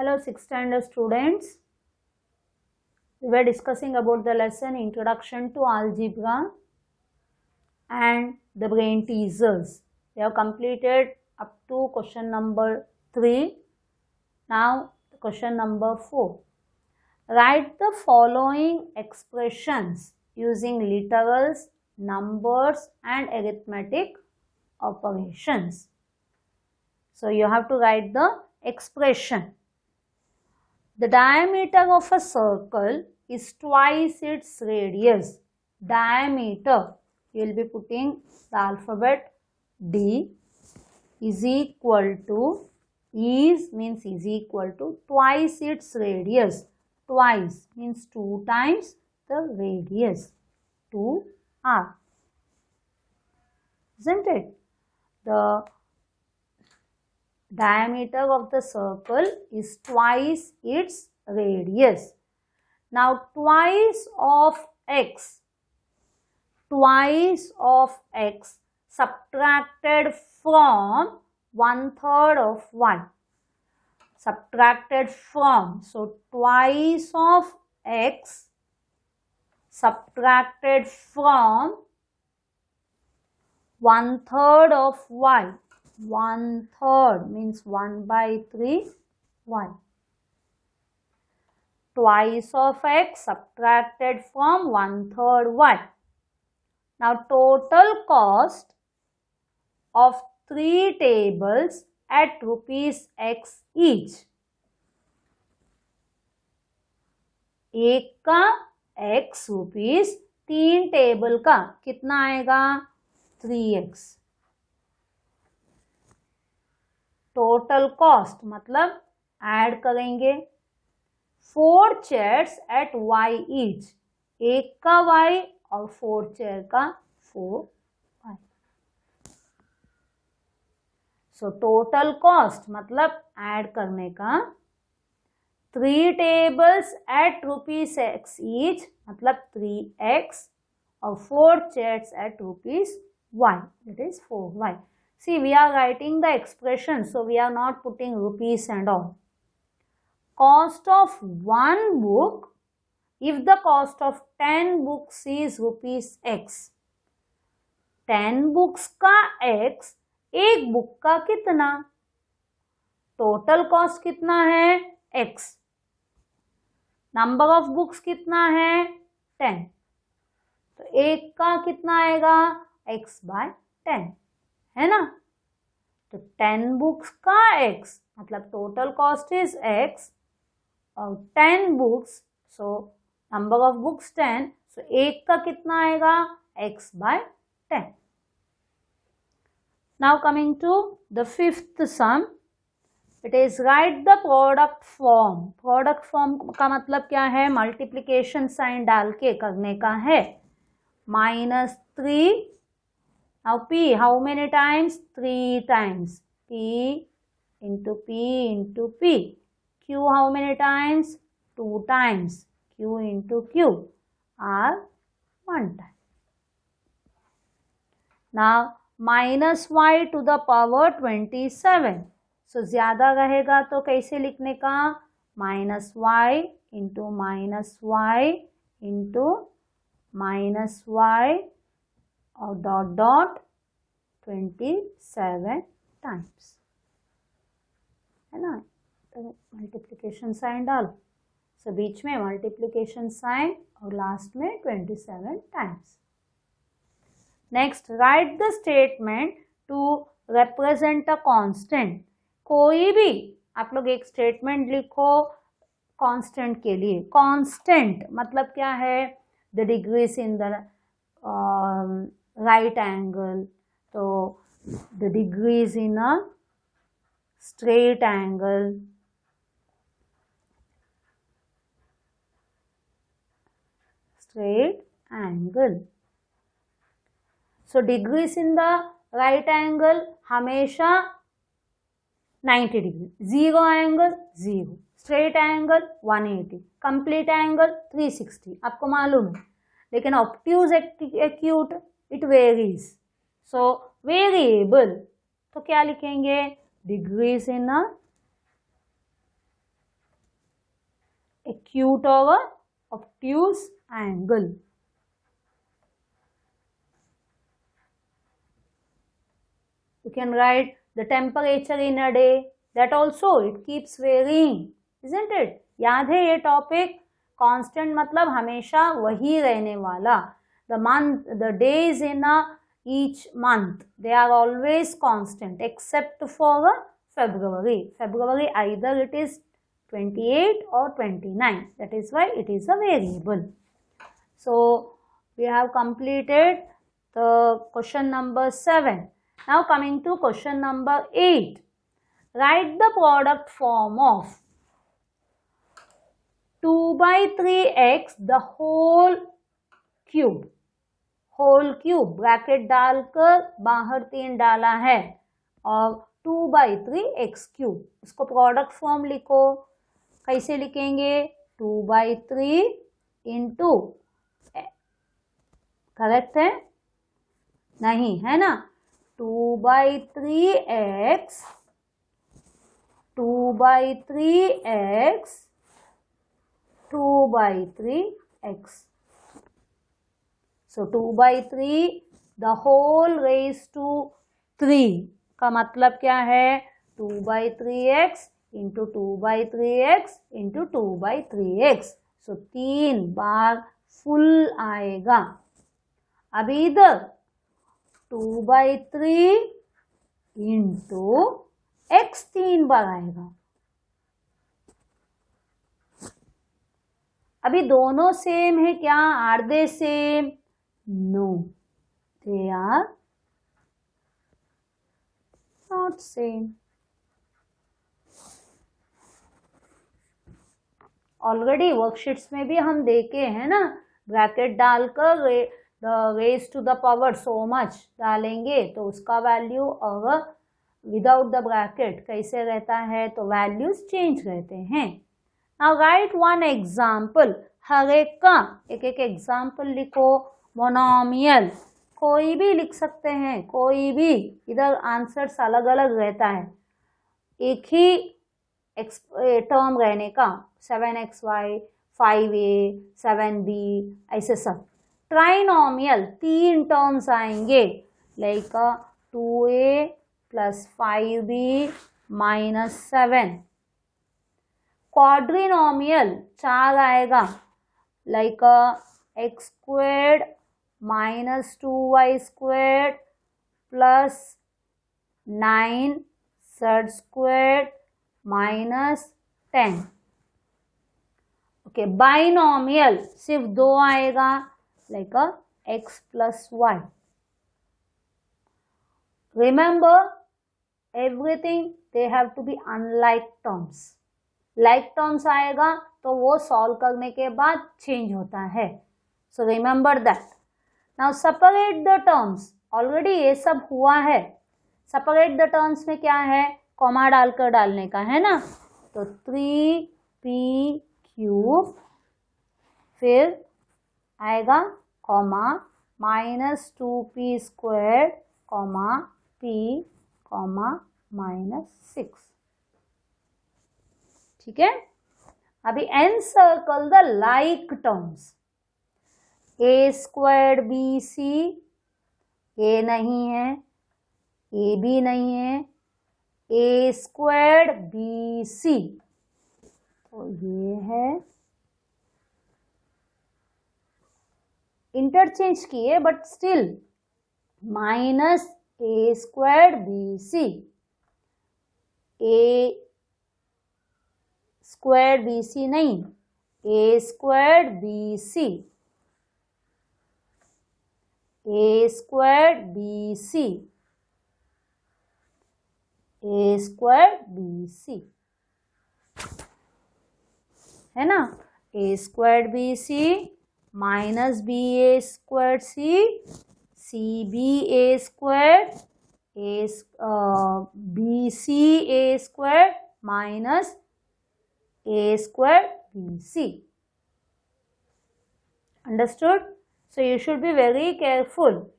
Hello 6th standard students. We were discussing about the lesson Introduction to Algebra and the brain teasers. We have completed up to question number 3. Now question number 4. Write the following expressions using literals, numbers and arithmetic operations. So you have to write the expression. The diameter of a circle is twice its radius. Diameter, you will be putting the alphabet D is equal to, means is equal to twice its radius. Twice means 2 times the radius, 2r. Isn't it? The diameter of the circle is twice its radius. Now twice of x subtracted from 1/3 of y. Subtracted from, so twice of x subtracted from 1/3 of y. 1/3 means 1/3 y. Twice of x subtracted from 1/3 y. Now total cost of 3 tables at rupees x each. एक का x rupees, 3 table का कितना आएगा 3x. Total cost मतलब add करेंगे 4 chairs eight y each. एक का y और 4 चेयर का 4y. सो टोटल कॉस्ट मतलब ऐड करने का 3 tables at rupees x each मतलब 3x और 4 chairs at rupees y, that is 4y. See, we are writing the expression, so we are not putting rupees and all. Cost of one book, if the cost of 10 books is rupees x. 10 books का x, एक book का कितना? Total cost कितना है x. Number of books कितना है 10. तो एक का कितना आएगा x/10 है ना. तो 10 बुक्स का x मतलब टोटल कॉस्ट इज x और 10 books, so number of books 10, so एक का कितना आएगा x/10. Now coming to the 5th सम, it is write the product form. Product form का मतलब क्या है? मल्टीप्लिकेशन साइन डाल के करने का है. -3. Now p, how many times? 3 times. p into p into p. q, how many times? 2 times. q into q. r, 1 time. Now -y to the power 27. So ज्यादा रहेगा तो कैसे लिखने का? -y into -y into -y और dot dot 27 times है ना. Multiplication sign डाल, सो बीच में मल्टीप्लिकेशन साइन और लास्ट में 27 times. Next, write the statement to represent a constant. कोई भी आप लोग एक स्टेटमेंट लिखो कांस्टेंट के लिए. कांस्टेंट मतलब क्या है? The degrees in the right angle, so the degrees in a straight angle, so degrees in the right angle हमेशा 90 degree, 0 angle 0, straight angle 180, complete angle 360 आपको मालूम है. लेकिन obtuse acute it varies. So variable तो क्या लिखेंगे? Degrees in a acute or obtuse angle. You can write the temperature in a day, that also it keeps varying, isn't it? याद है ये टॉपिक? कांस्टेंट मतलब हमेशा वही रहने वाला. The days in each month, they are always constant except for February. February either it is 28 or 29. That is why it is a variable. So we have completed the question number 7. Now coming to question number 8. Write the product form of 2 by 3x the whole cube. Whole cube bracket डालकर बाहर 3 डाला है और 2 by 3 x cube. उसको product form लिखो. कैसे लिखेंगे? 2 by 3 into, correct है? नहीं है ना? 2 by 3x, 2 by 3x, 2 by 3x. So 2 by 3 the whole raised to 3 का मतलब क्या है? 2 by 3x into 2 by 3x into 2 by 3x. So 3 bar full आएगा. अब इधर 2 by 3 into x 3 बार आएगा. अभी दोनों सेम है क्या? Are they same? No, they are not same. Already worksheets में भी हम देखे हैं ना, ब्रैकेट डालकर raise to the power so much डालेंगे तो उसका वैल्यू और विदाउट द ब्रैकेट कैसे रहता है, तो वैल्यूज चेंज रहते हैं. Now write one example. हर एक का एक एक एग्जाम्पल लिखो. मोनोमियल कोई भी लिख सकते हैं, कोई भी. इधर आंसर्स अलग अलग रहता है, एक ही टर्म रहने का. 7xy, 5a, 7b, ऐसे सब. ट्राइनोमियल 3 टर्म्स आएंगे, like 2a plus 5b minus 7. Quadrinomial 4 आएगा, like x squared minus 2y squared plus 9 z squared minus 10. Okay. Binomial सिर्फ 2 आएगा, like x plus y. Remember everything they have to be unlike terms. Like terms आएगा तो वो solve करने के बाद change होता है. So remember that. Now separate the terms. Already ये सब हुआ है. सेपरेट द टर्म्स में क्या है? कॉमा डालकर डालने का है ना. तो 3p क्यूब, फिर आएगा comma minus 2p square comma p comma minus 6. ठीक है. अभी encircle the like terms. A squared B C, A नहीं है, ए भी नहीं है. ए स्क्वायर्ड बी सी, तो ये है. इंटरचेंज किए but still minus A squared B C. A squared B C नहीं, A squared B C, A squared B C, A squared B C है ना. A squared B C minus B A squared C, C B A squared, A B C A squared minus a square bc. Understood? So you should be very careful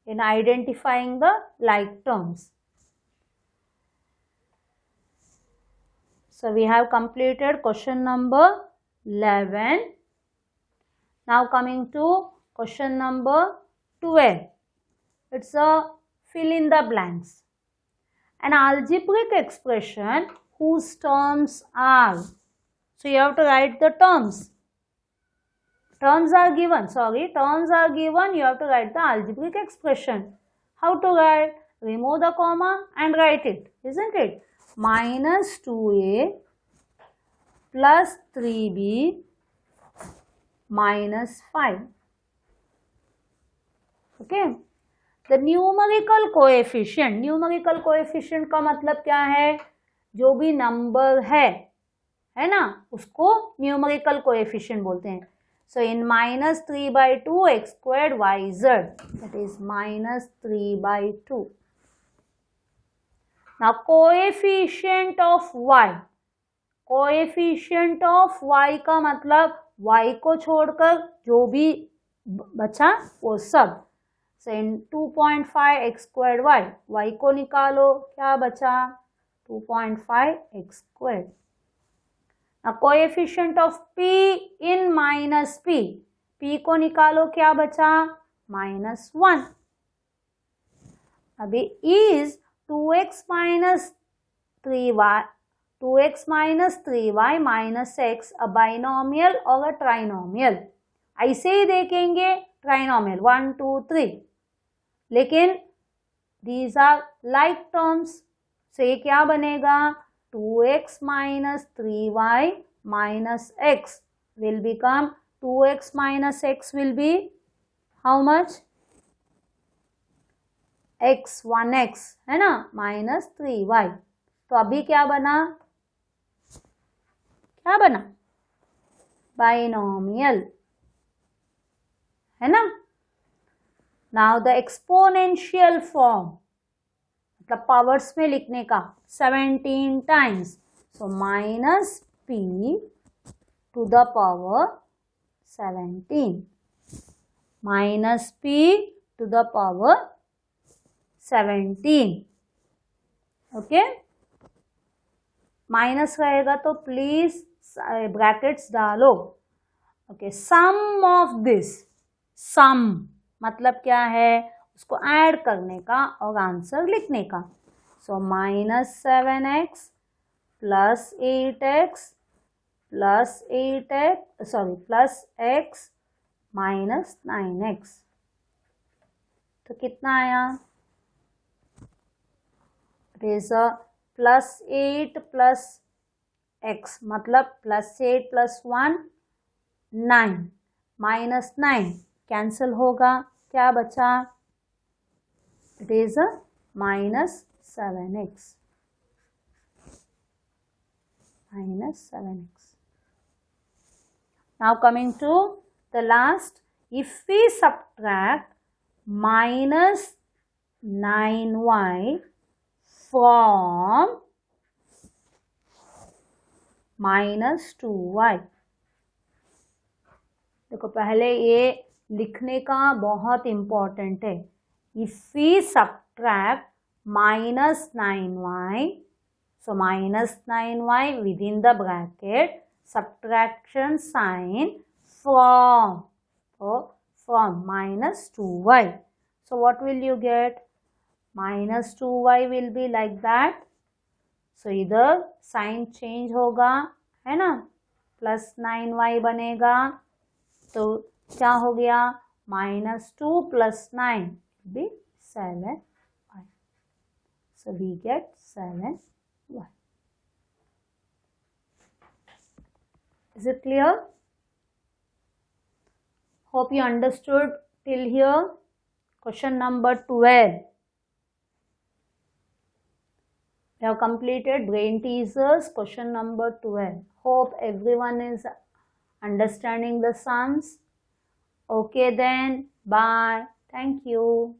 in identifying the like terms. So we have completed question number 11. Now coming to question number 12. It's a fill in the blanks. An algebraic expression whose terms are. So you have to write the terms. Terms are given. You have to write the algebraic expression. How to write? Remove the comma and write it, isn't it? Minus 2a plus 3b minus 5. Okay. The numerical coefficient का मतलब क्या है? जो भी number है ना, उसको numerical coefficient बोलते हैं. So in minus 3 by 2 x squared yz, that is minus 3 by 2. Now coefficient of y का मतलब y को छोड़कर जो भी बचा वो सब. So in 2.5 x squared y को निकालो, क्या बचा? 2.5 x squared. Now coefficient of p in minus p को निकालो, क्या बचा? -1. अभी is 2x minus 3y minus x a binomial और a trinomial? ऐसे ही देखेंगे ट्राइनोमियल 1 2 3, लेकिन these are like terms. So ये क्या बनेगा? 2x minus 3y minus x will become 2x minus x will be how much? x 1x है ना, minus 3y. तो अभी क्या बना? बाइनोमियल है ना. नाउ द एक्सपोनेंशियल फॉर्म, मतलब पावर्स में लिखने का 17 times. So minus p to the power 17, minus p to the power 17. Okay, minus रहेगा तो प्लीज ब्रैकेट्स डालो. Okay, sum of this, sum मतलब क्या है? उसको ऐड करने का और आंसर लिखने का. So minus 7x plus 8x plus plus x minus 9x. तो कितना आया? It is a plus 8 plus x मतलब प्लस 8 प्लस 1 9, माइनस 9 कैंसिल होगा, क्या बचा? It is a minus 7x. Now coming to the last, if we subtract minus 9y from minus 2y. देखो पहले ये लिखने का बहुत इम्पोर्टेंट है. If we subtract minus 9y, so minus 9y within the bracket, subtraction sign from minus 2y. So what will you get? Minus 2y will be like that. So इधर sign change होगा, है ना, plus 9y बनेगा. तो क्या हो गया? -2 + 9 be 7y. So we get 7y. Is it clear? Hope you understood till here. Question number 12. We have completed brain teasers. Question number 12. Hope everyone is understanding the sums. Okay then, bye. Thank you.